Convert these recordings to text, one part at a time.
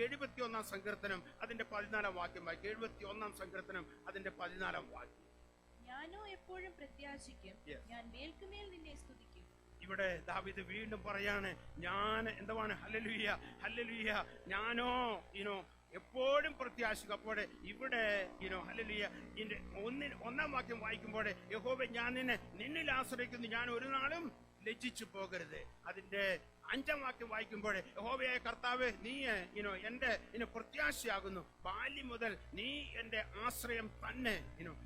71 സങ്കീർത്തനം അതിന്റെ 14 വാക്യം വായിക്കും. 71 സങ്കീർത്തനം അതിന്റെ 14 വാക്യം. ഞാനോ എപ്പോഴും പ്രത്യാശിക്കും, ഞാൻ മേൽക്കുമേൽ നിന്നെ സ്തുതിക്കും. ഇവിടെ ദാവീദ് വീണ്ടും പറയാണ്, ഞാൻ എന്താണ്, ഹല്ലേലൂയ ഹല്ലേലൂയ, ഞാനോ എപ്പോഴും പ്രത്യാശിക്കും. അപ്പോൾ ഇവിടെ ഹല്ലേലൂയ ഇതിന്റെ 1 വാക്യം വായിക്കുമ്പോൾ, യഹോവേ ഞാൻ നിന്നിൽ ആശ്രയിക്കുന്നു, ഞാൻ ഒരു നാളും ലജ്ജിച്ചു പോകരുത്. അതിന്റെ 5 വാക്യം വായിക്കുമ്പോൾ, യഹോവയായ കർത്താവ് നീ എന്റെ പ്രത്യാശയാകുന്നു, ബാല്യം മുതൽ നീ എന്റെ ആശ്രയം തന്നെ.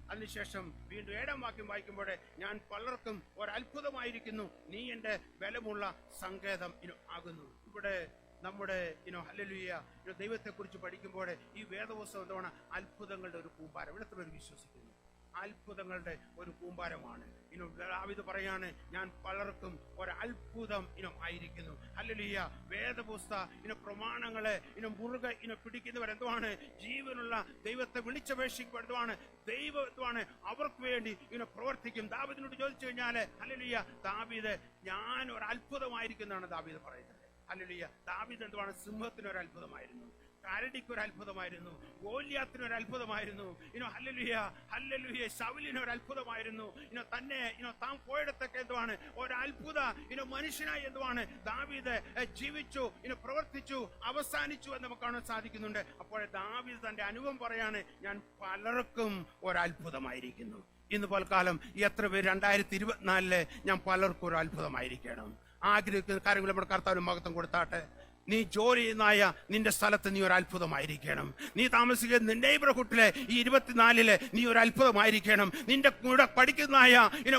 അതിനുശേഷം വീണ്ടും 7 വാക്യം വായിക്കുമ്പോൾ, ഞാൻ പലർക്കും ഒരത്ഭുതമായിരിക്കുന്നു, നീ എന്റെ ബലമുള്ള സങ്കേതം ആകുന്നു. ഇവിടെ നമ്മുടെ ഹല്ലേലൂയ ദൈവത്തെ കുറിച്ച് പഠിക്കുമ്പോൾ ഈ വേദപുസ്തകം എന്താണ്? അത്ഭുതങ്ങളുടെ ഒരു കൂമ്പാരം. ഇവിടെ എത്ര പേര് വിശ്വസിക്കുന്നു? അത്ഭുതങ്ങളുടെ ഒരു കൂമ്പാരമാണ്. ദാവീദ് പറയാണ്, ഞാൻ പലർക്കും ഒരത്ഭുതം ആയിരിക്കുന്നു. ഹല്ലേലൂയ. വേദപുസ്തക പ്രമാണങ്ങളെ മുറുകെ പിടിക്കുന്നവരെന്തുവാണ്? ജീവനുള്ള ദൈവത്തെ വിളിച്ചപേക്ഷിക്കുമ്പോൾ എന്തുവാണ്? ദൈവം എന്തുവാണ്? അവർക്ക് വേണ്ടി പ്രവർത്തിക്കും. ദാവീദിനോട് ചോദിച്ചു കഴിഞ്ഞാല്, ഹല്ലേലൂയ, ദാവീദ് ഞാൻ ഒരു അത്ഭുതമായിരിക്കുന്നതാണ് ദാവീദ് പറയുന്നത്. ഹല്ലേലൂയ. ദാവീദ് എന്തുവാണ്? സിംഹത്തിനൊരു അത്ഭുതമായിരുന്നു, കരടിക്കൊരു അത്ഭുതമായിരുന്നു, ഗോലിയാത്തിനൊരു അത്ഭുതമായിരുന്നു, ഹല്ലേലൂയ ഹല്ലേലൂയ, ശൗലിനൊരു അത്ഭുതമായിരുന്നു. തന്നെ താൻ പോയിടത്തൊക്കെ എന്തുവാണ്? ഒരു അത്ഭുത മനുഷ്യനായി എന്തുവാണ്? ദാവീദ് ജീവിച്ചു, പ്രവർത്തിച്ചു, അവസാനിച്ചു എന്ന് നമുക്ക് കാണാൻ സാധിക്കുന്നുണ്ട്. അപ്പോൾ ദാവീദ് തന്റെ അനുഭവം പറയാണ്, ഞാൻ പലർക്കും ഒരത്ഭുതമായിരിക്കുന്നു. ഇന്ന് പോൽക്കാലം എത്ര പേര് 2024 ഞാൻ പലർക്കും ഒരു അത്ഭുതമായിരിക്കണം ആഗ്രഹിക്കുന്ന കാര്യങ്ങൾ നമ്മുടെ കർത്താവിന് മഹത്വം കൊടുത്താട്ടെ. നീ ജോലി ചെയ്യുന്നായ നിന്റെ സ്ഥലത്ത് നീ ഒരു അത്ഭുതമായിരിക്കണം. നീ താമസിക്കുന്ന നിന്റെ നെയ്ബർഹുഡിലെ ഈ 24 നീ ഒരു അത്ഭുതമായിരിക്കണം. നിന്റെ കൂടെ പഠിക്കുന്നതായ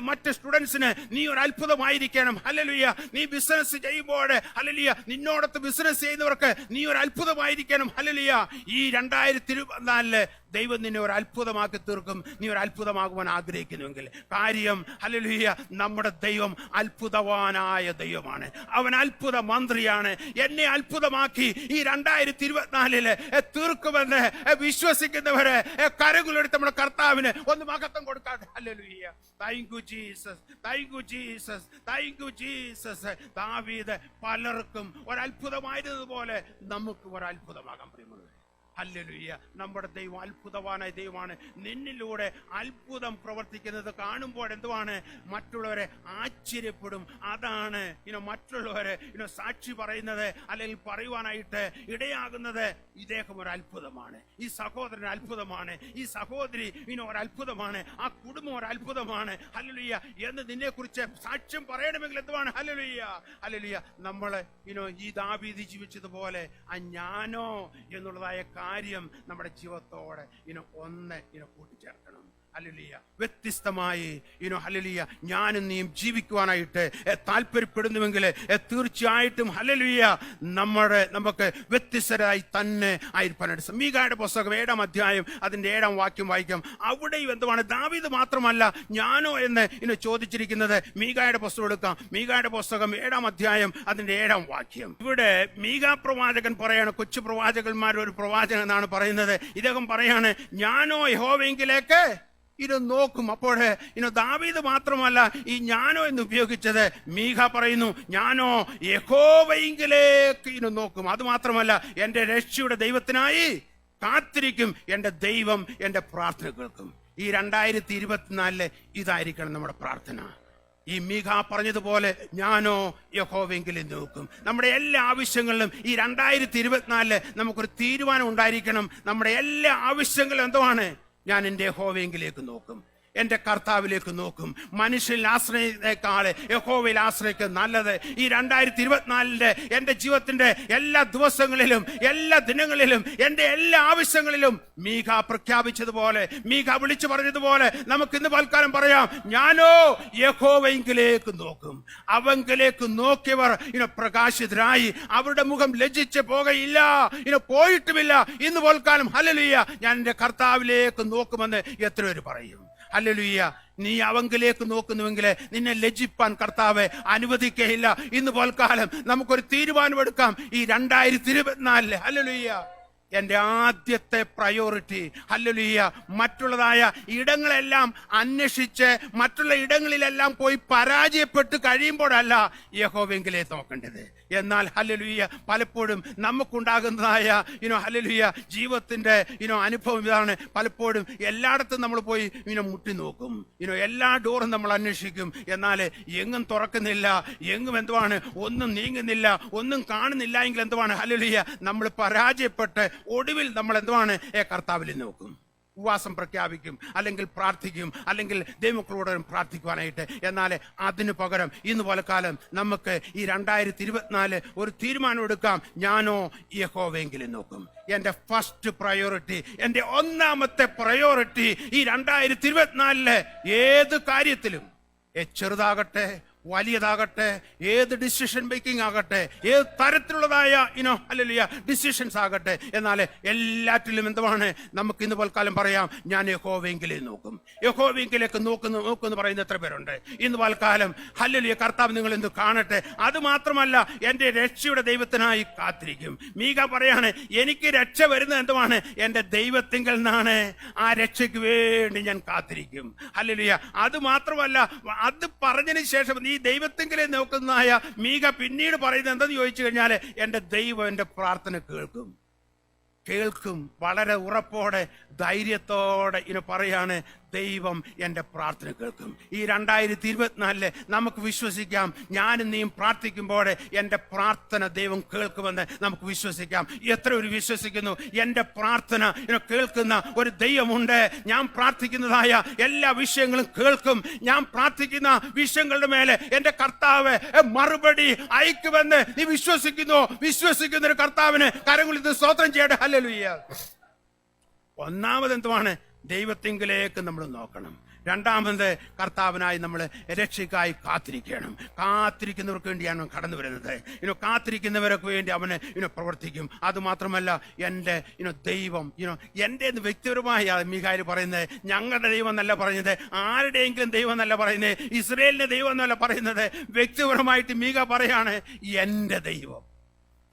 മറ്റ് സ്റ്റുഡൻസിന് നീ ഒരു അത്ഭുതമായിരിക്കണം. ഹല്ലേലൂയ. നീ ബിസിനസ് ചെയ്യുമ്പോൾ ഹല്ലേലൂയ, നിന്നോടത്ത് ബിസിനസ് ചെയ്യുന്നവർക്ക് നീ ഒരു അത്ഭുതമായിരിക്കണം. ഹല്ലേലൂയ. ഈ 2024 ദൈവം നിന്നെ ഒരു അത്ഭുതമാക്കി തീർക്കും. നീ ഒരു അത്ഭുതമാകുവാൻ ആഗ്രഹിക്കുന്നുവെങ്കിൽ കാര്യം, ഹല്ലേലൂയ, നമ്മുടെ ദൈവം അത്ഭുതവാനായ ദൈവമാണ്. അവൻ അത്ഭുത മന്ത്രിയാണ്. എന്നെ അത്ഭുതമാക്കി ഈ 2024 തീർക്കുമെന്ന് വിശ്വസിക്കുന്നവരെ കരങ്ങളെടുത്ത് നമ്മുടെ കർത്താവിന് ഒന്ന് മഹത്വം കൊടുക്കാതെ. Hallelujah. Thank you Jesus, thank you Jesus, thank you Jesus. ദാവീദ് പലർക്കും ഒരത്ഭുതമായിരുന്നതുപോലെ നമുക്ക് ഒരത്ഭുതമാകാൻ പ്രിയമുള്ളത്. ഹല്ലേലൂയ. നമ്മുടെ ദൈവം അത്ഭുതവാനായ ദൈവമാണ്. നിന്നിലൂടെ അത്ഭുതം പ്രവർത്തിക്കുന്നത് കാണുമ്പോൾ എന്തുവാണ്? മറ്റുള്ളവരെ ആശ്ചര്യപ്പെടും. അതാണ് മറ്റുള്ളവരെ സാക്ഷി പറയുന്നത് അല്ലെങ്കിൽ പറയുവാനായിട്ട് ഇടയാകുന്നത്. ഇദ്ദേഹം ഒരു അത്ഭുതമാണ്, ഈ സഹോദരൻ അത്ഭുതമാണ്, ഈ സഹോദരി ഒരു അത്ഭുതമാണ്, ആ കുടുംബം ഒരു അത്ഭുതമാണ്. ഹല്ലേലൂയ എന്ന് നിന്നെ കുറിച്ച് സാക്ഷ്യം പറയണമെങ്കിൽ എന്തുവാണ്? Hallelujah hallelujah. നമ്മള് ഈ ദാവീദ് ജീവിച്ചതുപോലെ ഞാനോ എന്നുള്ളതായ കാര്യം നമ്മുടെ ജീവിതത്തോടെ ഒന്ന് കൂട്ടിച്ചേർക്കണം. ഹല്ലേലൂയ. വ്യത്യസ്തമായി ഹല്ലേലൂയ ഞാനും നീയും ജീവിക്കുവാനായിട്ട് താല്പര്യപ്പെടുന്നുവെങ്കിൽ തീർച്ചയായിട്ടും ഹല്ലേലൂയ നമുക്ക് വ്യത്യസ്തരായി തന്നെ ആയിരിക്കാനായിട്ട്. മീഖയുടെ പുസ്തകം 7-ാം അധ്യായം അതിന്റെ 7-ാം വാക്യം വായിക്കാം. അവിടെയും എന്തുവാണ്? ദാവീദ് മാത്രമല്ല ഞാനോ എന്ന് ചോദിച്ചിരിക്കുന്നത്. മീഖയുടെ പുസ്തകം എടുക്കാം. മീഖയുടെ പുസ്തകം 7-ാം അധ്യായം അതിന്റെ 7-ാം വാക്യം. ഇവിടെ മീഖാ പ്രവാചകൻ പറയാണ്, കൊച്ചു പ്രവാചകന്മാരുടെ ഒരു പ്രവാചകൻ എന്നാണ് പറയുന്നത്. ഇദ്ദേഹം പറയാണ്, ഞാനോ യഹോവയെങ്കിലേക്ക് നോക്കും. അപ്പോൾ ദാവീദ് മാത്രമല്ല ഈ ഞാനോ എന്ന് ഉപയോഗിച്ചത്. മീഖ പറയുന്നു, ഞാനോ യഹോവയെങ്കിലേക്ക് നോക്കും. അത് മാത്രമല്ല, എന്റെ രക്ഷയുടെ ദൈവത്തിനായി കാത്തിരിക്കും. എന്റെ ദൈവം എന്റെ പ്രാർത്ഥന കേൾക്കും. ഈ 2024 ഇതായിരിക്കണം നമ്മുടെ പ്രാർത്ഥന. ഈ മീഖ പറഞ്ഞതുപോലെ ഞാനോ യഹോവയെങ്കിലും നോക്കും. നമ്മുടെ എല്ലാ ആവശ്യങ്ങളിലും ഈ 2024 നമുക്കൊരു തീരുമാനം ഉണ്ടായിരിക്കണം. നമ്മുടെ എല്ലാ ആവശ്യങ്ങളും എന്തുവാണ്? ഞാൻ എൻ്റെ യഹോവയെങ്കിലേക്ക് നോക്കും, എന്റെ കർത്താവിലേക്ക് നോക്കും. മനുഷ്യനിൽ ആശ്രയിച്ചേക്കാളെ യഹോവയിൽ ആശ്രയിക്കുക നല്ലത്. ഈ 2024 എന്റെ ജീവിതത്തിന്റെ എല്ലാ ദിവസങ്ങളിലും എല്ലാ ദിനങ്ങളിലും എന്റെ എല്ലാ ആവശ്യങ്ങളിലും മീഖ പ്രഖ്യാപിച്ചതുപോലെ, മീഖ വിളിച്ചു പറഞ്ഞതുപോലെ നമുക്ക് ഇന്ന് പൽക്കാലം പറയാം, ഞാനോ യഹോവയെങ്കിലേക്ക് നോക്കും. അവങ്കിലേക്ക് നോക്കിയവർ പ്രകാശിതരായി, അവരുടെ മുഖം ലജ്ജിച്ച് പോകയില്ല, പോയിട്ടുമില്ല. ഇന്ന് പൽക്കാലം ഹല്ലേലൂയ ഞാൻ എന്റെ കർത്താവിലേക്ക് നോക്കുമെന്ന് എത്ര പേര് പറയും? ഹല്ലേലൂയ. നീ അവങ്കിലേക്ക് നോക്കുന്നുവെങ്കിൽ നിന്നെ ലജ്ജിപ്പാൻ കർത്താവ് അനുവദിക്കുകയില്ല. ഇന്ന് പോൽക്കാലം നമുക്കൊരു തീരുമാനമെടുക്കാം. ഈ 2024 ഹല്ലേലൂയ എന്റെ ആദ്യത്തെ പ്രയോറിറ്റി ഹല്ലേലൂയ മറ്റുള്ളതായ ഇടങ്ങളെല്ലാം അന്വേഷിച്ച് മറ്റുള്ള ഇടങ്ങളിലെല്ലാം പോയി പരാജയപ്പെട്ട് കഴിയുമ്പോഴല്ല യഹോവെങ്കിലേ നോക്കേണ്ടത്. എന്നാൽ ഹല്ലേലൂയ പലപ്പോഴും നമുക്കുണ്ടാകുന്നതായ ഹല്ലേലൂയ ജീവിതത്തിന്റെ അനുഭവം ഇതാണ്. പലപ്പോഴും എല്ലായിടത്തും നമ്മൾ പോയി മുട്ടി നോക്കും, എല്ലാ ഡോറും നമ്മൾ അന്വേഷിക്കും, എന്നാൽ എങ്ങും തുറക്കുന്നില്ല, എങ്ങും എന്തുവാണ് ഒന്നും നീങ്ങുന്നില്ല, ഒന്നും കാണുന്നില്ല എങ്കിൽ എന്തുവാണ് ഹല്ലേലൂയ നമ്മൾ പരാജയപ്പെട്ട് ഒടുവിൽ നമ്മൾ എന്തുവാണ് കർത്താവിൽ നോക്കും, ഉപവാസം പ്രഖ്യാപിക്കും, അല്ലെങ്കിൽ പ്രാർത്ഥിക്കും, അല്ലെങ്കിൽ ദൈവമക്കളോട് പ്രാർത്ഥിക്കുവാനായിട്ട്. എന്നാൽ അതിനു പകരം ഇന്ന് പോലക്കാലം നമുക്ക് ഈ 2024 ഒരു തീരുമാനം എടുക്കാം. ഞാനോ യഹോവയെങ്കിലും നോക്കും. എന്റെ ഫസ്റ്റ് പ്രയോറിറ്റി, എന്റെ ഒന്നാമത്തെ പ്രയോറിറ്റി ഈ 2024 ഏത് കാര്യത്തിലും, ചെറുതാകട്ടെ വലിയതാകട്ടെ, ഏത് ഡിസിഷൻ മേക്കിംഗ് ആകട്ടെ, ഏത് തരത്തിലുള്ളതായ ഹല്ലേലൂയ ഡിസിഷൻസ് ആകട്ടെ, എന്നാൽ എല്ലാറ്റിലും എന്തുവാണ് നമുക്ക് ഇന്ന് പോൽക്കാലം പറയാം, ഞാൻ യഹോവയെങ്കിലേ നോക്കും. യഹോവയെങ്കിലേക്ക് നോക്കുന്നു പറയുന്ന എത്ര പേരുണ്ട് ഇന്ന് പോൽക്കാലം? ഹല്ലേലൂയ കർത്താവ് നിങ്ങൾ ഇന്ന് കാണട്ടെ. അത് മാത്രമല്ല, എന്റെ രക്ഷയുടെ ദൈവത്തിനായി കാത്തിരിക്കും. മീക പറയാണ്, എനിക്ക് രക്ഷ വരുന്നത് എന്തുവാണ്? എന്റെ ദൈവത്തിങ്കൽ നിന്നാണ്. ആ രക്ഷയ്ക്ക് വേണ്ടി ഞാൻ കാത്തിരിക്കും. ഹല്ലേലൂയ. അത് മാത്രമല്ല, അത് പറഞ്ഞതിന് ശേഷം ഈ ദൈവത്തിങ്കിലെ നോക്കുന്നതായ മീക പിന്നീട് പറയുന്നത് എന്തെന്ന് ചോദിച്ചു കഴിഞ്ഞാൽ, എന്റെ ദൈവം എന്റെ പ്രാർത്ഥന കേൾക്കും. വളരെ ഉറപ്പോടെ ധൈര്യത്തോടെ പറയാണ്, ദൈവം എന്റെ പ്രാർത്ഥന കേൾക്കും. ഈ 2024 നമുക്ക് വിശ്വസിക്കാം, ഞാനും നീയും പ്രാർത്ഥിക്കുമ്പോൾ എന്റെ പ്രാർത്ഥന ദൈവം കേൾക്കുമെന്ന് നമുക്ക് വിശ്വസിക്കാം. എത്ര ഒരു വിശ്വസിക്കുന്നു? എന്റെ പ്രാർത്ഥന കേൾക്കുന്ന ഒരു ദൈവമുണ്ട്. ഞാൻ പ്രാർത്ഥിക്കുന്നതായ എല്ലാ വിഷയങ്ങളും കേൾക്കും. ഞാൻ പ്രാർത്ഥിക്കുന്ന വിഷയങ്ങളുടെ മേലെ എന്റെ കർത്താവ് മറുപടി അയക്കുമെന്ന് നീ വിശ്വസിക്കുന്നു? വിശ്വസിക്കുന്ന ഒരു കർത്താവിന് കരങ്ങളിൽ സ്തോത്രം ചെയ്യട്ടെ. ഹല്ലേലൂയ. ഒന്നാമത് എന്തുവാണ്? ദൈവത്തിങ്കിലേക്ക് നമ്മൾ നോക്കണം. രണ്ടാമത് കർത്താവിനായി നമ്മൾ രക്ഷയ്ക്കായി കാത്തിരിക്കണം. കാത്തിരിക്കുന്നവർക്ക് വേണ്ടിയാണ് കടന്നു വരുന്നത്. കാത്തിരിക്കുന്നവർക്ക് വേണ്ടി അവന് പ്രവർത്തിക്കും. അത് മാത്രമല്ല, എൻ്റെ ദൈവം എൻ്റെ വ്യക്തിപരമായ മീഖായിൽ പറയുന്നത്, ഞങ്ങളുടെ ദൈവം എന്നല്ല പറയുന്നത്, ആരുടെയെങ്കിലും ദൈവം എന്നല്ല പറയുന്നത്, ഇസ്രയേലിന്റെ ദൈവം എന്നല്ല പറയുന്നത്. വ്യക്തിപരമായിട്ട് മീഖ പറയാണ്, എൻ്റെ ദൈവം,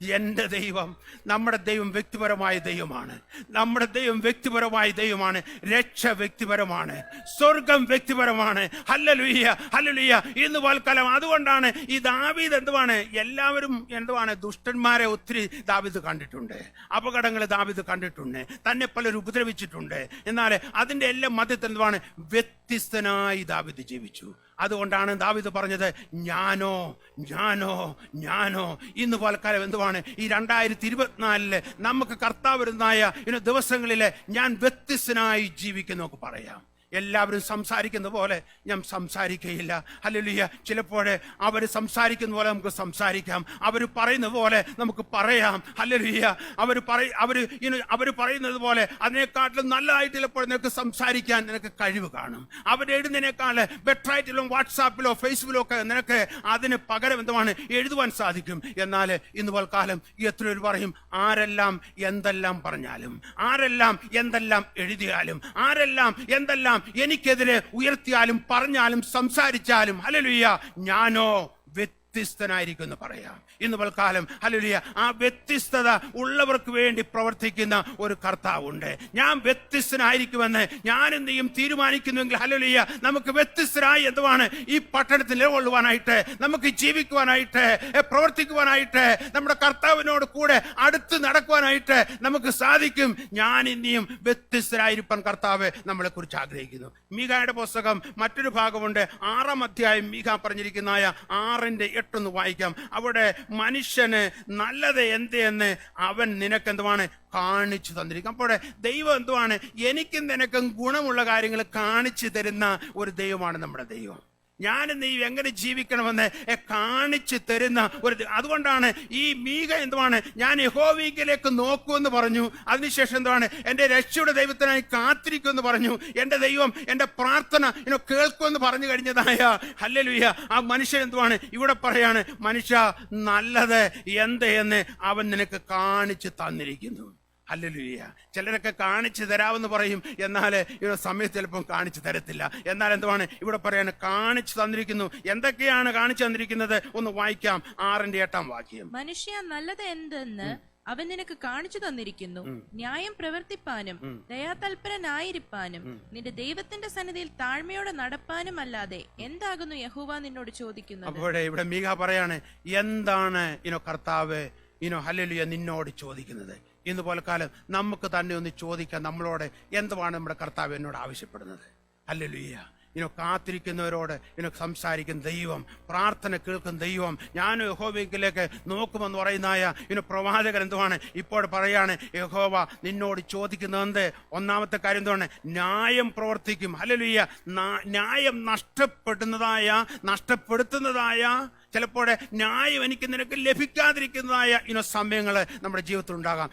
എന്റെ ദൈവം. നമ്മുടെ ദൈവം വ്യക്തിപരമായ ദൈവമാണ്. നമ്മുടെ ദൈവം വ്യക്തിപരമായ ദൈവമാണ്. രക്ഷ വ്യക്തിപരമാണ്. സ്വർഗം വ്യക്തിപരമാണ്. Hallelujah, hallelujah. ഇന്ന് പോൽക്കാലം അതുകൊണ്ടാണ് ഈ ദാവീദ് എന്തുവാണ്, എല്ലാവരും എന്തുവാണ്, ദുഷ്ടന്മാരെ ഒത്തിരി ദാവീദ് കണ്ടിട്ടുണ്ട്, അപകടങ്ങൾ ദാവീദ് കണ്ടിട്ടുണ്ട്, തന്നെ പലരും ഉപദ്രവിച്ചിട്ടുണ്ട്. എന്നാൽ അതിന്റെ എല്ലാം മധ്യത്തിൽ എന്തുവാണ്, വ്യത്യസ്തനായി ദാവീദ് ജീവിച്ചു. അതുകൊണ്ടാണ് ദാവീദ് പറഞ്ഞത്, ഞാനോ ഞാനോ ഞാനോ. ഇന്ന് പോൽക്കാലം എന്തുവാണ്, ഈ 2024 നമുക്ക് കർത്താവ് വരുന്നതായ ദിവസങ്ങളില് ഞാൻ വ്യത്യസ്തനായി ജീവിക്കുന്നൊക്കെ പറയാം. എല്ലാവരും സംസാരിക്കുന്ന പോലെ ഞാൻ സംസാരിക്കുകയില്ല. ഹല്ലേലൂയ. ചിലപ്പോൾ അവർ സംസാരിക്കുന്ന പോലെ നമുക്ക് സംസാരിക്കാം, അവർ പറയുന്ന പോലെ നമുക്ക് പറയാം. ഹല്ലേലൂയ. അവർ പറയുന്നത് പോലെ അതിനെക്കാട്ടിലും നല്ലതായിട്ട് ചിലപ്പോൾ നിനക്ക് സംസാരിക്കാൻ നിനക്ക് കഴിവ് കാണും. അവരെഴുതുന്നതിനേക്കാൾ ബെറ്ററായിട്ടുള്ള വാട്സാപ്പിലോ ഫേസ്ബുക്കിലോ ഒക്കെ നിനക്ക് അതിന് പകരം എന്തുവാണ് എഴുതുവാൻ സാധിക്കും. എന്നാൽ ഇന്ന് പോൽക്കാലം എത്രയൊരു പറയും, ആരെല്ലാം എന്തെല്ലാം പറഞ്ഞാലും, ആരെല്ലാം എന്തെല്ലാം എഴുതിയാലും, ആരെല്ലാം എന്തെല്ലാം എനിക്കെതിരെ ഉയർത്തിയാലും പറഞ്ഞാലും സംസാരിച്ചാലും, ഹല്ലേലൂയ, ഞാനോ വ്യത്യസ്തനായിരിക്കും എന്ന് പറയാം. ഇന്ന് പോൽക്കാലം ഹല്ലേലൂയ, ആ വ്യത്യസ്തത ഉള്ളവർക്ക് വേണ്ടി പ്രവർത്തിക്കുന്ന ഒരു കർത്താവുണ്ട്. ഞാൻ വ്യത്യസ്തനായിരിക്കുമെന്ന് ഞാനും നീയും തീരുമാനിക്കുന്നുവെങ്കിൽ ഹല്ലേലൂയ, നമുക്ക് വ്യത്യസ്തരായി എന്തുവാണ് ഈ പട്ടണത്തിൽ നിലകൊള്ളുവാനായിട്ട്, നമുക്ക് ജീവിക്കുവാനായിട്ട്, പ്രവർത്തിക്കുവാനായിട്ട്, നമ്മുടെ കർത്താവിനോട് കൂടെ അടുത്ത് നടക്കുവാനായിട്ട് നമുക്ക് സാധിക്കും. ഞാൻ ഇനിയും വ്യത്യസ്തരായിരിക്കാൻ കർത്താവ് നമ്മളെ കുറിച്ച് ആഗ്രഹിക്കുന്നു. മീഖയുടെ പുസ്തകം മറ്റൊരു ഭാഗമുണ്ട്, 6-ാം അധ്യായം. മീഖ പറഞ്ഞിരിക്കുന്ന 6:8 വായിക്കാം. അവിടെ മനുഷ്യന് നല്ലത് എന്തെന്ന് അവൻ നിനക്കെന്തുവാണ് കാണിച്ചു തന്നിരിക്കും. അപ്പോൾ ദൈവം എന്തുവാണ്, എനിക്കും നിനക്കും ഗുണമുള്ള കാര്യങ്ങൾ കാണിച്ചു തരുന്ന ഒരു ദൈവമാണ് നമ്മുടെ ദൈവം. ഞാനും നീ എങ്ങനെ ജീവിക്കണമെന്ന് കാണിച്ചു തരുന്ന ഒരു. അതുകൊണ്ടാണ് ഈ മീഖ എന്തുവാണ്, ഞാൻ യഹോവയിലേക്ക് നോക്കുമെന്ന് പറഞ്ഞു. അതിനുശേഷം എന്തുവാണ്, എന്റെ രക്ഷയുടെ ദൈവത്തിനായി കാത്തിരിക്കുമെന്ന് പറഞ്ഞു. എന്റെ ദൈവം എന്റെ പ്രാർത്ഥന കേൾക്കുമെന്ന് പറഞ്ഞു കഴിഞ്ഞതായ ഹല്ലേലൂയ, ആ മനുഷ്യൻ എന്തുവാണ് ഇവിടെ പറയാണ്, മനുഷ്യ നല്ലത് എന്തെന്ന് അവൻ നിനക്ക് കാണിച്ചു തന്നിരിക്കുന്നു. ഹല്ലേലൂയ. ചിലരൊക്കെ കാണിച്ചു തരാമെന്ന് പറയും, എന്നാൽ സമയത്ത് ചിലപ്പം കാണിച്ചു തരത്തില്ല. എന്നാൽ എന്തുവാണ് ഇവിടെ പറയാണ്, കാണിച്ചു തന്നിരിക്കുന്നു. എന്തൊക്കെയാണ് കാണിച്ചു തന്നിരിക്കുന്നത്? ഒന്ന് വായിക്കാം, 6-ന്റെ 8-ാം വാക്യം. മനുഷ്യ നല്ലത് എന്തെന്ന് അവൻ നിനക്ക് കാണിച്ചു തന്നിരിക്കുന്നു. ന്യായം പ്രവർത്തിപ്പാനും ദയാതൽപരനായിരിക്കാനും നിന്റെ ദൈവത്തിന്റെ സന്നിധിയിൽ താഴ്മയോടെ നടപ്പാനും അല്ലാതെ എന്താകുന്നു യഹോവ നിന്നോട് ചോദിക്കുന്നത്? അപ്പോൾ ഇവിടെ മീഖ പറയാണ്, എന്താണ് കർത്താവ് ഹല്ലേലൂയ നിന്നോട് ചോദിക്കുന്നത്? ഇന്ന് പോലക്കാലം നമുക്ക് തന്നെ ഒന്ന് ചോദിക്കാൻ, നമ്മളോട് എന്തുവാണ് നമ്മുടെ കർത്താവ് എന്നോട് ആവശ്യപ്പെടുന്നത്? ഹല്ലേലൂയ. കാത്തിരിക്കുന്നവരോട് സംസാരിക്കുന്ന ദൈവം, പ്രാർത്ഥന കേൾക്കുന്ന ദൈവം. ഞാൻ യഹോവയിലേക്ക് നോക്കുമെന്ന് പറയുന്ന പ്രവാചകൻ എന്തുവാണ് ഇപ്പോൾ പറയാണ്, യഹോവ നിന്നോട് ചോദിക്കുന്നത് ഒന്നാമത്തെ കാര്യം എന്താണ്? ന്യായം പ്രവർത്തിക്കും. ഹല്ലേലൂയ. ന്യായം നഷ്ടപ്പെടുത്തുന്നതായ ചിലപ്പോൾ ന്യായം എനിക്ക് നിനക്ക് ലഭിക്കാതിരിക്കുന്നതായ സമയങ്ങൾ നമ്മുടെ ജീവിതത്തിൽ ഉണ്ടാകാം.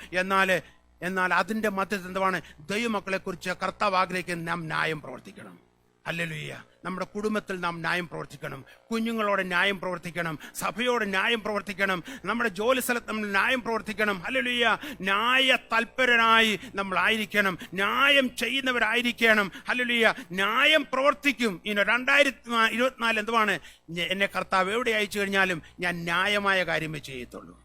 എന്നാൽ അതിന്റെ മധ്യത്തിൽ എന്തുവാണ്? ദൈവമക്കളെ കുറിച്ച് കർത്താവ് ആഗ്രഹിക്കുന്ന നാം ന്യായം പ്രവർത്തിക്കണം. ഹല്ലേലൂയ. നമ്മുടെ കുടുംബത്തിൽ നാം ന്യായം പ്രവർത്തിക്കണം, കുഞ്ഞുങ്ങളോട് ന്യായം പ്രവർത്തിക്കണം, സഭയോട് ന്യായം പ്രവർത്തിക്കണം, നമ്മുടെ ജോലി സ്ഥലത്ത് നമ്മൾ ന്യായം പ്രവർത്തിക്കണം. ഹല്ലേലൂയ. ന്യായ തൽപരനായി നമ്മൾ ആയിരിക്കണം, ന്യായം ചെയ്യുന്നവരായിരിക്കണം. ഹല്ലേലൂയ. ന്യായം പ്രവർത്തിക്കും. 2024 എന്തുവാണ്? എന്നെ കർത്താവ് എവിടെ അയച്ചു കഴിഞ്ഞാലും ഞാൻ ന്യായമായ കാര്യമേ ചെയ്യത്തുള്ളൂ.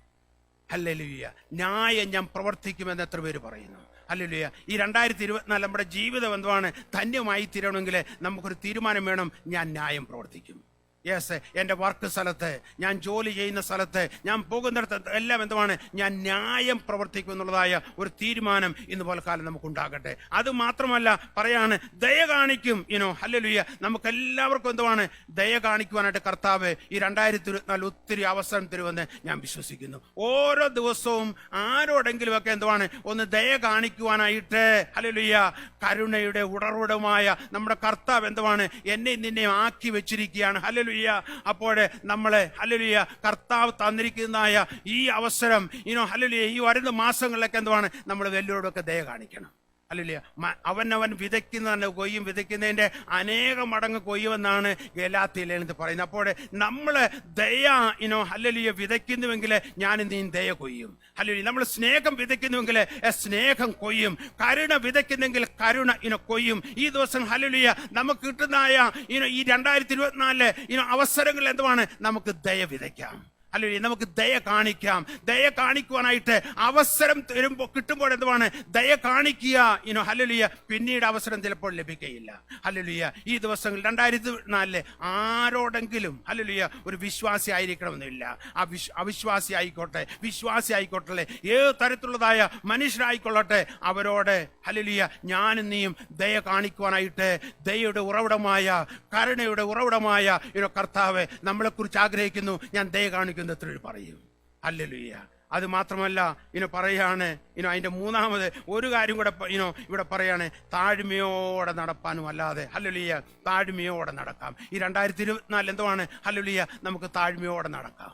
ഹല്ലേലൂയ. ന്യായം ഞാൻ പ്രവർത്തിക്കുമെന്ന് എത്ര പേര് പറയുന്നു? ഹല്ലേലൂയ. ഈ 2024 നമ്മുടെ ജീവിതം എന്തുവാണ്? ധന്യമായി തീരണമെങ്കിൽ നമുക്കൊരു തീരുമാനം വേണം, ഞാൻ ന്യായം പ്രവർത്തിക്കും. യെസ്, എൻ്റെ വർക്ക് സ്ഥലത്ത്, ഞാൻ ജോലി ചെയ്യുന്ന സ്ഥലത്ത്, ഞാൻ പോകുന്നിടത്ത് എല്ലാം എന്തുവാണ്? ഞാൻ ന്യായം പ്രവർത്തിക്കും എന്നുള്ളതായ ഒരു തീരുമാനം ഇന്ന് പോലക്കാലം നമുക്കുണ്ടാകട്ടെ. അത് മാത്രമല്ല പറയാണ്, ദയ കാണിക്കും. ഹല്ലേലൂയ. നമുക്കെല്ലാവർക്കും എന്തുവാണ്? ദയ കാണിക്കുവാനായിട്ട് കർത്താവ് ഈ 2024 ഒത്തിരി അവസരം തരുമെന്ന് ഞാൻ വിശ്വസിക്കുന്നു. ഓരോ ദിവസവും ആരോടെങ്കിലുമൊക്കെ എന്തുവാണ്? ഒന്ന് ദയ കാണിക്കുവാനായിട്ട് ഹല്ലേലൂയ കരുണയുടെ ഉറവിടമായ നമ്മുടെ കർത്താവ് എന്തുവാണ്? എന്നെ നിന്നെ ആക്കി വെച്ചിരിക്കുകയാണ്. ഹല്ലേലൂയ. അപ്പോൾ നമ്മളെ ഹല്ലേലൂയ കർത്താവ് തന്നിരിക്കുന്നതായ ഈ അവസരം ഹല്ലേലൂയ ഈ വരുന്ന മാസങ്ങളിലൊക്കെ എന്തുവാണ്? നമ്മൾ വലിയവരോടൊക്കെ ദയ കാണിക്കണം. ഹല്ലേലൂയ. അവനവൻ വിതയ്ക്കുന്നതന്നെ കൊയ്യും, വിതയ്ക്കുന്നതിന്റെ അനേക മടങ്ങ് കൊയ്യുമെന്നാണ് ഗലാത്യയിൽ പറയുന്നത്. അപ്പോൾ നമ്മൾ ദയ ഹല്ലേലൂയ വിതയ്ക്കുന്നുവെങ്കിൽ ഞാൻ നീ ദയ കൊയ്യും. ഹല്ലേലൂയ. നമ്മൾ സ്നേഹം വിതയ്ക്കുന്നുവെങ്കിൽ സ്നേഹം കൊയ്യും. കരുണ വിതയ്ക്കുന്നെങ്കിൽ കരുണ കൊയ്യും. ഈ ദിവസം ഹല്ലേലൂയ നമുക്ക് കിട്ടുന്നതായ ഈ 2024 അവസരങ്ങൾ എന്തുവാണ്? നമുക്ക് ദയ വിതയ്ക്കാം. ഹല്ലേലൂയ. നമുക്ക് ദയ കാണിക്കാം. ദയ കാണിക്കുവാനായിട്ട് അവസരം കിട്ടുമ്പോൾ എന്തുവാണ്? ദയ കാണിക്കുക. ഹല്ലേലൂയ. പിന്നീട് അവസരം ചിലപ്പോൾ ലഭിക്കുകയില്ല. ഹല്ലേലൂയ. ഈ ദിവസങ്ങൾ 2024 ആരോടെങ്കിലും ഹല്ലേലൂയ ഒരു വിശ്വാസി ആയിരിക്കണമെന്നില്ല. അവിശ്വാസി ആയിക്കോട്ടെ, വിശ്വാസി ആയിക്കോട്ടെ, ഏത് തരത്തിലുള്ളതായ മനുഷ്യരായിക്കൊള്ളട്ടെ, അവരോട് ഹല്ലേലൂയ ഞാനും നീയും ദയ കാണിക്കുവാനായിട്ട് ദയയുടെ ഉറവിടമായ, കരുണയുടെ ഉറവിടമായ കർത്താവ് നമ്മളെക്കുറിച്ച് ആഗ്രഹിക്കുന്നു. ഞാൻ ദയ കാണിക്കുന്നു എത്ര പറയും. ഹല്ലേലൂയ. അത് മാത്രമല്ല പറയാണ് അതിന്റെ മൂന്നാമത് ഒരു കാര്യം കൂടെ ഇവിടെ പറയാണ്, താഴ്മയോടെ നടപ്പാനും അല്ലാതെ. ഹല്ലേലൂയ. താഴ്മയോടെ നടക്കാം. ഈ 2024 എന്തുവാണ്? ഹല്ലേലൂയ നമുക്ക് താഴ്മയോടെ നടക്കാം.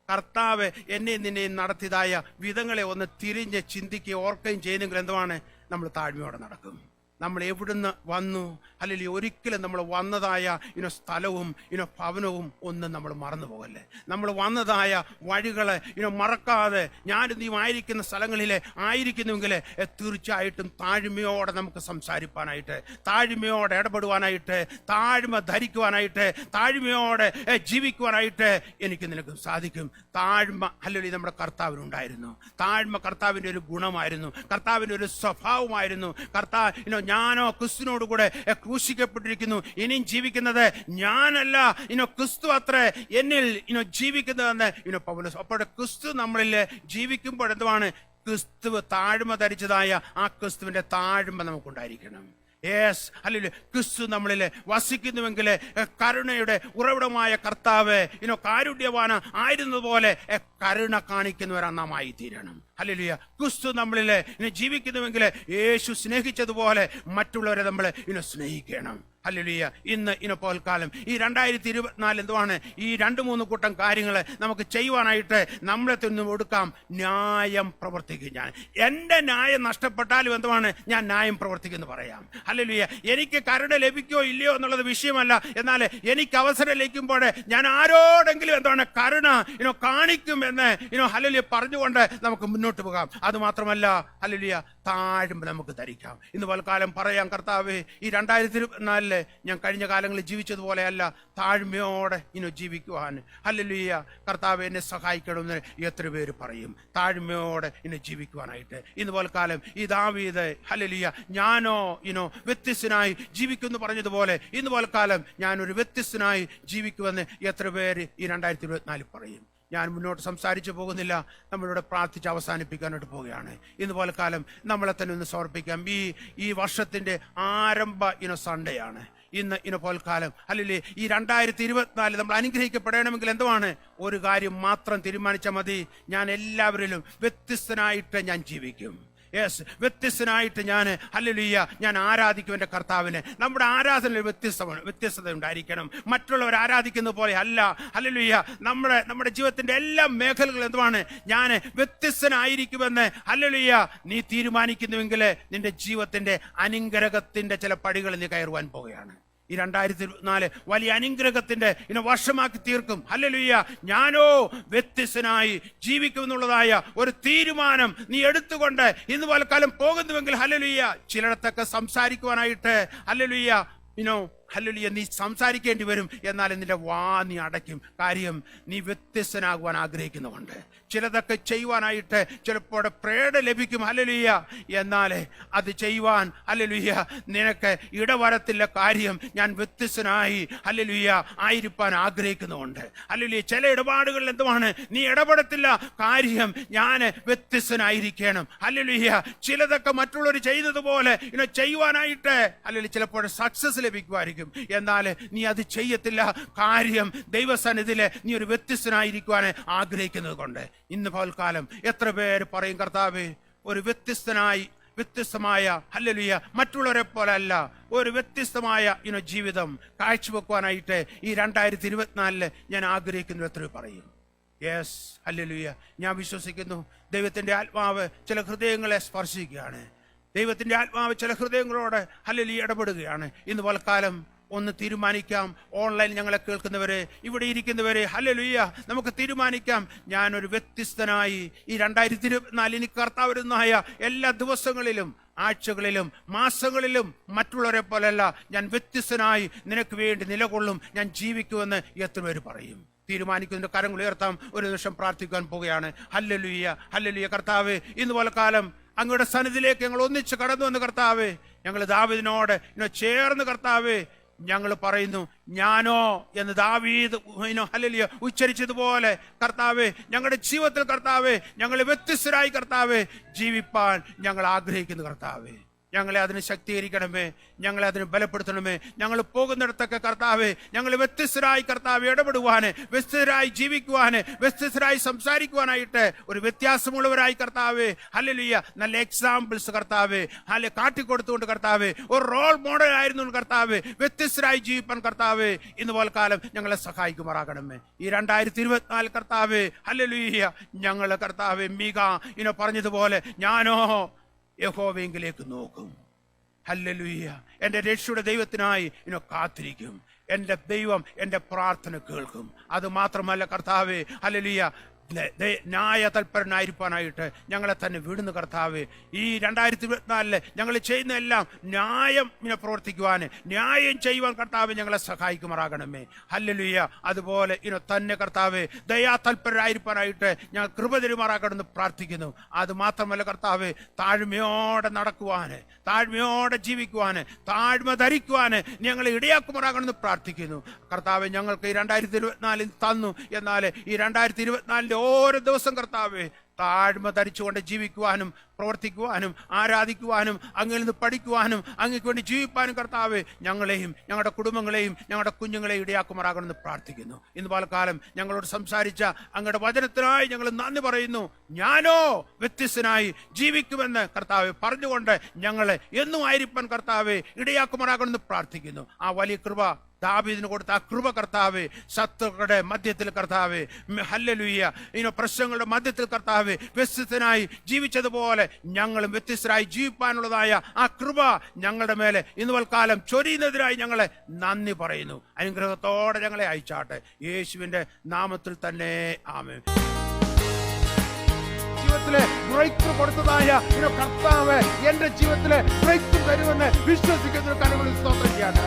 കർത്താവ് എന്നെ നിന്നെയും നടത്തിയതായ വിധങ്ങളെ ഒന്ന് തിരിഞ്ഞ് ചിന്തിക്കുകയും ഓർക്കുകയും ചെയ്യുന്നെങ്കിൽ എന്തുവാണ്? നമ്മൾ താഴ്മയോടെ നടക്കും. നമ്മൾ എവിടുന്ന് വന്നു, അല്ലെങ്കിൽ ഒരിക്കലും നമ്മൾ വന്നതായ സ്ഥലവും ഭവനവും ഒന്നും നമ്മൾ മറന്നു പോകല്ലേ. നമ്മൾ വന്നതായ വഴികളെ മറക്കാതെ ഞാൻ നീ ആയിരിക്കുന്ന സ്ഥലങ്ങളിലെ ആയിരിക്കുന്നുവെങ്കിൽ തീർച്ചയായിട്ടും താഴ്മയോടെ നമുക്ക് സംസാരിപ്പാനായിട്ട്, താഴ്മയോടെ ഇടപെടുവാനായിട്ട്, താഴ്മ ധരിക്കുവാനായിട്ട്, താഴ്മയോടെ ജീവിക്കുവാനായിട്ട് എനിക്ക് നിനക്ക് സാധിക്കും. താഴ്മ അല്ലെങ്കിൽ നമ്മുടെ കർത്താവിനുണ്ടായിരുന്നു. താഴ്മ കർത്താവിൻ്റെ ഒരു ഗുണമായിരുന്നു, കർത്താവിൻ്റെ ഒരു സ്വഭാവമായിരുന്നു. ഞാനോ ക്രിസ്തുവിനോട് കൂടെ ക്രൂശിക്കപ്പെട്ടിരിക്കുന്നു, ഇനിയും ജീവിക്കുന്നത് ഞാനല്ല, ക്രിസ്തു അത്രേ എന്നിൽ ജീവിക്കുന്നതെന്ന് പൗലോസ്. അപ്പോൾ ക്രിസ്തു നമ്മളിൽ ജീവിക്കുമ്പോൾ എന്തുവാണ്? ക്രിസ്തു താഴ്മ ധരിച്ചതായ ആ ക്രിസ്തുവിന്റെ താഴ്മ നമുക്കുണ്ടായിരിക്കണം. Yes, hallelujah. ക്രിസ്തു നമ്മളിൽ വസിക്കുന്നുവെങ്കിൽ കരുണയുടെ ഉറവിടമായ കർത്താവ് കാരുണ്യവാന ആയിരുന്നതുപോലെ കരുണ കാണിക്കുന്നവരാണ് നാം ആയി തീരണം. ഹല്ലേലൂയ. ക്രിസ്തു നമ്മളിൽ ജീവിക്കുന്നുവെങ്കിൽ യേശു സ്നേഹിച്ചതുപോലെ മറ്റുള്ളവരെ നമ്മൾ സ്നേഹിക്കണം. ഹല്ലേലൂയ. ഇന്ന് പോൽക്കാലം ഈ 2024 എന്തുവാണ്? ഈ 2-3 കൂട്ടം കാര്യങ്ങൾ നമുക്ക് ചെയ്യുവാനായിട്ട് നമ്മളെ തന്നെ കൊടുക്കാം. ന്യായം പ്രവർത്തിക്കും. ഞാൻ എൻ്റെ ന്യായം നഷ്ടപ്പെട്ടാലും എന്തുവാണ്? ഞാൻ ന്യായം പ്രവർത്തിക്കുമെന്ന് പറയാം. ഹല്ലേലൂയ. എനിക്ക് കരുണ ലഭിക്കോ ഇല്ലയോ എന്നുള്ളത് വിഷയമല്ല. എന്നാൽ എനിക്ക് അവസരം ലഭിക്കുമ്പോൾ ഞാൻ ആരോടെങ്കിലും എന്താണ് കരുണ കാണിക്കും എന്ന് ഹല്ലേലൂയ പറഞ്ഞുകൊണ്ട് നമുക്ക് മുന്നോട്ട് പോകാം. അത് മാത്രമല്ല ഹല്ലേലൂയ താഴ്മ നമുക്ക് ധരിക്കാം. ഇന്ന് പോൽക്കാലം പറയാം, കർത്താവേ ഈ 2024 നാളിലെ ഞാൻ കഴിഞ്ഞ കാലങ്ങളിൽ ജീവിച്ചതുപോലെയല്ല, താഴ്മയോടെ ജീവിക്കുവാൻ ഹല്ലേലൂയ കർത്താവ് എന്നെ സഹായിക്കണമെന്ന് എത്ര പേര് പറയും? താഴ്മയോടെ ജീവിക്കുവാനായിട്ട്. ഇന്നുപോലെ കാലം ഈ ദാവീദ് ഹല്ലേലൂയ ഞാനോ വ്യത്യസ്തനായി ജീവിക്കുമെന്ന് പറഞ്ഞതുപോലെ ഇന്നുപോലെ കാലം ഞാനൊരു വ്യത്യസ്തനായി ജീവിക്കുമെന്ന് എത്ര പേര് ഈ 2024 പറയും? ഞാൻ മുന്നോട്ട് സംസാരിച്ചു പോകുന്നില്ല, നമ്മളിവിടെ പ്രാർത്ഥിച്ച് അവസാനിപ്പിക്കാനായിട്ട് പോവുകയാണ്. ഇന്നുപോലെ കാലം നമ്മളെ തന്നെ ഒന്ന് സമർപ്പിക്കാം. ഈ വർഷത്തിന്റെ ആരംഭ സൺഡേ ആണ് ഇന്ന് പോൽക്കാലം. അല്ലെങ്കിൽ ഈ 2024 നമ്മൾ അനുഗ്രഹിക്കപ്പെടണമെങ്കിൽ എന്തുവാണ്? ഒരു കാര്യം മാത്രം തീരുമാനിച്ചാൽ മതി. ഞാൻ എല്ലാവരിലും വ്യത്യസ്തനായിട്ട് ഞാൻ ജീവിക്കും. വ്യത്യസ്തനായിട്ട് ഞാൻ ആരാധിക്കും എൻ്റെ കർത്താവിനെ. നമ്മുടെ ആരാധനയിൽ വ്യത്യസ്തത ഉണ്ടായിരിക്കണം. മറ്റുള്ളവർ ആരാധിക്കുന്ന പോലെ അല്ല. ഹല്ലേലൂയ നമ്മുടെ ജീവിതത്തിന്റെ എല്ലാ മേഖലകളും എന്തുവാണ്? ഞാൻ വ്യത്യസ്തനായിരിക്കുമെന്ന് ഹല്ലേലൂയ നീ തീരുമാനിക്കുന്നുവെങ്കിൽ നിന്റെ ജീവിതത്തിന്റെ അനുഗ്രഹത്തിന്റെ ചില പടികൾ നീ കയറുവാൻ പോവുകയാണ്. ഈ 2024 വലിയ അനുഗ്രഹത്തിന്റെ വർഷമാക്കി തീർക്കും. ഹല്ലേലൂയ ഞാനോ വ്യത്യസ്തനായി ജീവിക്കുമെന്നുള്ളതായ ഒരു തീരുമാനം നീ എടുത്തുകൊണ്ട് ഇന്ന് പലക്കാലം പോകുന്നുവെങ്കിൽ ഹല്ലേലൂയ ചിലയിടത്തൊക്കെ സംസാരിക്കുവാനായിട്ട് ഹല്ലേലൂയ ഹല്ലേലൂയ നീ സംസാരിക്കേണ്ടി വരും. എന്നാലും നിന്റെ നീ അടയ്ക്കും. കാര്യം നീ വ്യത്യസ്തനാകുവാൻ ആഗ്രഹിക്കുന്നുണ്ട്. ചിലതൊക്കെ ചെയ്യുവാനായിട്ട് ചിലപ്പോൾ പ്രേരണ ലഭിക്കും. ഹല്ലേലൂയ എന്നാൽ അത് ചെയ്യുവാൻ ഹല്ലേലൂയ നിനക്ക് ഇടവരത്തില്ല. കാര്യം ഞാൻ വ്യത്യസ്തനായി ഹല്ലേലൂയ ആയിരിക്കാൻ ആഗ്രഹിക്കുന്നുണ്ട്. ഹല്ലേലൂയ ചില ഇടപാടുകളിൽ എന്തുവാണ്? നീ ഇടപെടത്തില്ല. കാര്യം ഞാൻ വ്യത്യസ്തനായിരിക്കണം. ഹല്ലേലൂയ ചിലതൊക്കെ മറ്റുള്ളവർ ചെയ്യുന്നത് പോലെ ചെയ്യുവാനായിട്ട് ഹല്ലേലൂയ ചിലപ്പോൾ സക്സസ് ലഭിക്കുമായിരിക്കും. എന്നാൽ നീ അത് ചെയ്യത്തില്ല. കാര്യം ദൈവസന്നിധിയിൽ നീ ഒരു വ്യത്യസ്തനായിരിക്കുവാൻ ആഗ്രഹിക്കുന്നത് കൊണ്ട്. ഇന്ന് പകൽക്കാലം എത്ര പേര് പറയും, കർത്താവേ ഒരു വ്യത്യസ്തമായ ഹല്ലേലൂയ മറ്റുള്ളവരെ പോലെ അല്ല, ഒരു വ്യത്യസ്തമായ ജീവിതം കാഴ്ചവെക്കുവാനായിട്ട് ഈ 2024 ഞാൻ ആഗ്രഹിക്കുന്നു എത്ര പറയും? Yes hallelujah. ഞാൻ വിശ്വസിക്കുന്നു ദൈവത്തിന്റെ ആത്മാവ് ചില ഹൃദയങ്ങളെ സ്പർശിക്കുകയാണ്. ദൈവത്തിന്റെ ആത്മാവ് ചില ഹൃദയങ്ങളോട് ഹല്ലേലൂയ ഇടപെടുകയാണ്. ഇന്ന് പലക്കാലം ഒന്ന് തീരുമാനിക്കാം. ഓൺലൈൻ ഞങ്ങളെ കേൾക്കുന്നവരെ, ഇവിടെ ഇരിക്കുന്നവരെ ഹല്ലേലൂയ നമുക്ക് തീരുമാനിക്കാം. ഞാനൊരു വ്യത്യസ്തനായി ഈ 2024 എനിക്ക് കർത്താവിനായ എല്ലാ ദിവസങ്ങളിലും ആഴ്ചകളിലും മാസങ്ങളിലും മറ്റുള്ളവരെ പോലെയല്ല, ഞാൻ വ്യത്യസ്തനായി നിനക്ക് വേണ്ടി നിലകൊള്ളും, ഞാൻ ജീവിക്കുമെന്ന് എത്ര പേര് പറയും? തീരുമാനിക്കുന്നതിന്റെ കരങ്ങൾ ഉയർത്താം. ഒരു നിമിഷം പ്രാർത്ഥിക്കാൻ പോവുകയാണ്. ഹല്ലേലൂയ ഹല്ലേലൂയ കർത്താവേ ഇന്ന് പോലെ കാലം അങ്ങയുടെ സന്നിധിയിലേക്ക് ഞങ്ങൾ ഒന്നിച്ച് കടന്നു വന്ന് കർത്താവേ ഞങ്ങൾ ദാവീദിനോട് ചേർന്ന് കർത്താവേ ഞങ്ങൾ പറയുന്നു ഞാനോ എന്ന് ദാവീദ് ഹല്ലേലൂയ ഉച്ചരിച്ചതുപോലെ കർത്താവേ ഞങ്ങളുടെ ജീവിതത്തിൽ കർത്താവേ ഞങ്ങൾ വ്യത്യസ്തരായി കർത്താവേ ജീവിപ്പാൻ ഞങ്ങൾ ആഗ്രഹിക്കുന്നു. കർത്താവേ ഞങ്ങളെ അതിന് ശക്തീകരിക്കണമേ, ഞങ്ങളെ അതിന് ബലപ്പെടുത്തണമേ. ഞങ്ങൾ പോകുന്നിടത്തൊക്കെ കർത്താവേ ഞങ്ങൾ വ്യത്യസ്തരായി കർത്താവ് ഇടപെടുവാന്, വ്യത്യസ്തരായി ജീവിക്കുവാന്, വ്യത്യസ്തരായി സംസാരിക്കുവാനായിട്ട് ഒരു വ്യത്യാസമുള്ളവരായി കർത്താവേ ഹല്ലേലൂയ നല്ല എക്സാമ്പിൾസ് കർത്താവേ കാട്ടിക്കൊടുത്തുകൊണ്ട് കർത്താവേ ഒരു റോൾ മോഡൽ ആയിരുന്നു കർത്താവേ വ്യത്യസ്തരായി ജീവിപ്പാൻ കർത്താവേ ഇന്ന് പോലെ കാലം ഞങ്ങളെ സഹായിക്കുമാറാകണമേ. ഈ 2024 കർത്താവേ ഹല്ലേലൂയ ഞങ്ങൾ കർത്താവേ പറഞ്ഞതുപോലെ ഞാനോ യഹോവയെങ്കിലേക്ക് നോക്കും. ഹല്ലേലൂയ എൻ്റെ രക്ഷയുടെ ദൈവത്തിനായി കാത്തിരിക്കും. എൻ്റെ ദൈവം എൻ്റെ പ്രാർത്ഥന കേൾക്കും. അത് മാത്രമല്ല കർത്താവേ ഹല്ലേലൂയ ന്യായ തൽപരനായിരിക്കാനായിട്ട് ഞങ്ങളെ തന്നെ വിടുന്നു കർത്താവേ. ഈ 2024 ഞങ്ങൾ ചെയ്യുന്ന എല്ലാം ന്യായം പ്രവർത്തിക്കുവാൻ, ന്യായം ചെയ്യുവാൻ കർത്താവ് ഞങ്ങളെ സഹായിക്കുമാറാകണമേ. ഹല്ലേലൂയ അതുപോലെ തന്നെ കർത്താവേ ദയാ തൽപരരായിരിക്കാനായിട്ട് ഞങ്ങൾ കൃപ തരുമാറാകണമെന്ന് പ്രാർത്ഥിക്കുന്നു. അത് മാത്രമല്ല കർത്താവേ താഴ്മയോടെ നടക്കുവാന്, താഴ്മയോടെ ജീവിക്കുവാന്, താഴ്മ ധരിക്കുവാന് ഞങ്ങളെ ഇടയാക്കുമാറാകണമെന്ന് പ്രാർത്ഥിക്കുന്നു. കർത്താവെ ഞങ്ങൾക്ക് ഈ 2024 തന്നു. എന്നാൽ ഈ 2024 ഓരോ ദിവസം കർത്താവേ താഴ്മ ധരിച്ചുകൊണ്ട് ജീവിക്കുവാനും പ്രവർത്തിക്കുവാനും ആരാധിക്കുവാനും അങ്ങിൽ നിന്ന് പഠിക്കുവാനും അങ്ങേക്ക് വേണ്ടി ജീവിപ്പാനും കർത്താവേ ഞങ്ങളെയും ഞങ്ങളുടെ കുടുംബങ്ങളെയും ഞങ്ങളുടെ കുഞ്ഞുങ്ങളെയും ഇടയാക്കുമാറാകണമെന്ന് പ്രാർത്ഥിക്കുന്നു. ഇന്ന് പലകാലം ഞങ്ങളോട് സംസാരിച്ച അങ്ങയുടെ വചനത്തിനായി ഞങ്ങൾ നന്ദി പറയുന്നു. ഞാനോ വ്യത്യസ്തനായി ജീവിക്കുമെന്ന് കർത്താവെ പറഞ്ഞുകൊണ്ട് ഞങ്ങളെ എന്നും ആയിരിക്കാൻ കർത്താവെ ഇടയാക്കുമാറാകണമെന്ന് പ്രാർത്ഥിക്കുന്നു. ആ വലിയ കൃപ ദാവീദിന് കൊടുത്ത ആ കൃപ കർത്താവേ ശത്രുക്കളുടെ മധ്യത്തിൽ കർത്താവേ ഹല്ലേലൂയ പ്രശ്നങ്ങളുടെ മധ്യത്തിൽ കർത്താവേ വ്യത്യസ്തനായി ജീവിച്ചതുപോലെ ഞങ്ങളും വ്യത്യസ്തരായി ജീവിപ്പാനുള്ളതായ ആ കൃപ ഞങ്ങളുടെ മേലെ ഇന്ന് വൽക്കാലം ചൊരിയുന്നതിനായി ഞങ്ങളെ നന്ദി പറയുന്നു. അനുഗ്രഹത്തോടെ ഞങ്ങളെ അയച്ചാട്ടെ യേശുവിന്റെ നാമത്തിൽ തന്നെ ആമേൻ. ജീവിതത്തിലെ ബ്രേക്ക് ത്രൂ കൊടുത്തതായ കർത്താവ് എന്റെ ജീവിതത്തിലെ ബ്രേക്ക് ത്രൂ തരുമെന്ന് വിശ്വസിക്കുന്ന കരങ്ങളിൽ സ്തോത്രം ചെയ്യാൻ